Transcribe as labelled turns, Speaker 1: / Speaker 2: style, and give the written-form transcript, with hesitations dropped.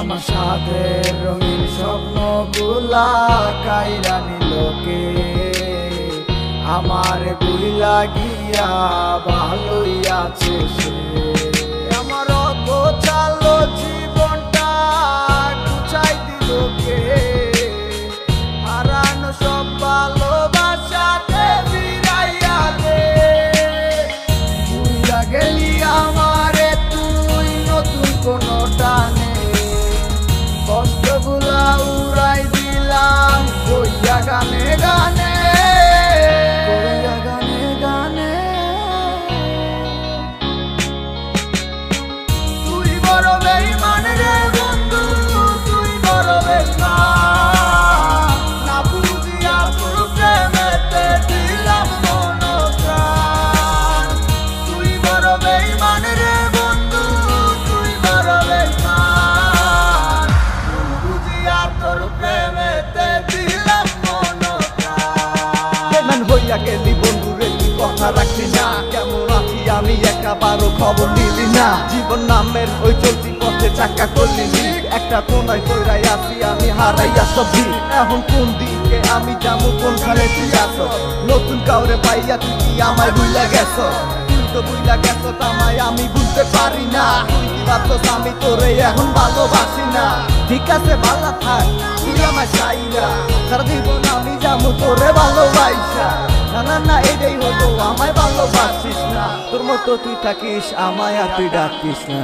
Speaker 1: আমার সাথে রঙিন স্বপ্নগুলা কাইরা নিলোকে আমার বুইলা গিয়া ভালোই আছে সে। আমার অগোছালো জীবনটা গুছাই দিলোকে হারানো সব ভালোবাসাতে ফিরাইয়া দে। বুইলা গেলি আমারে তুই নতুন কোনো টানে কষ্টগুলা উড়াই দিলাম কইয়া গানে গানে কইয়া গানে গানে। তুই বড় বেঈমান রে বন্ধু তুই বড় বেঈমান না বুঝিয়া তোর প্রেমেতে দিলাম মন প্রাণ। তুই বড় বেঈমান রে বন্ধু তুই বড় বেঈমান বুঝিয়া তোর প্রেমেতে দিলাম মন প্রাণ।
Speaker 2: বেঈমান হইয়া গেলি বন্ধু রে তুই কথা রাখলি না, কেমন আছি আমি একাবারও খবর নিলি না। জীবন নামের ওই চলতি পথে চাকা করলি একটা কোনায় কইরাই আছি আমি হারাইয়া সবজি। এখন কোন দিকে আমি যাবো কোনখানে তুই আছো, নতুন কাউরে পাইয়া তুই কি আমায় ভুইলা গেছ। তুই তো ভুইলা গেছ আমায় আমি বুঝতে পারি না, তুই কি ভাবছস আমি তোরে এখন ভালোবাসি না। ঠিক আছে ভালো থাক তুই আমায় চাই না, সারা জীবন আমি যাবো তোরে ভালোবাসা। না না না এটাই হলো আমায় ভালোবাসিস না, তোর মতো তুই থাকিস আমায় আর তুই ডাকিস না।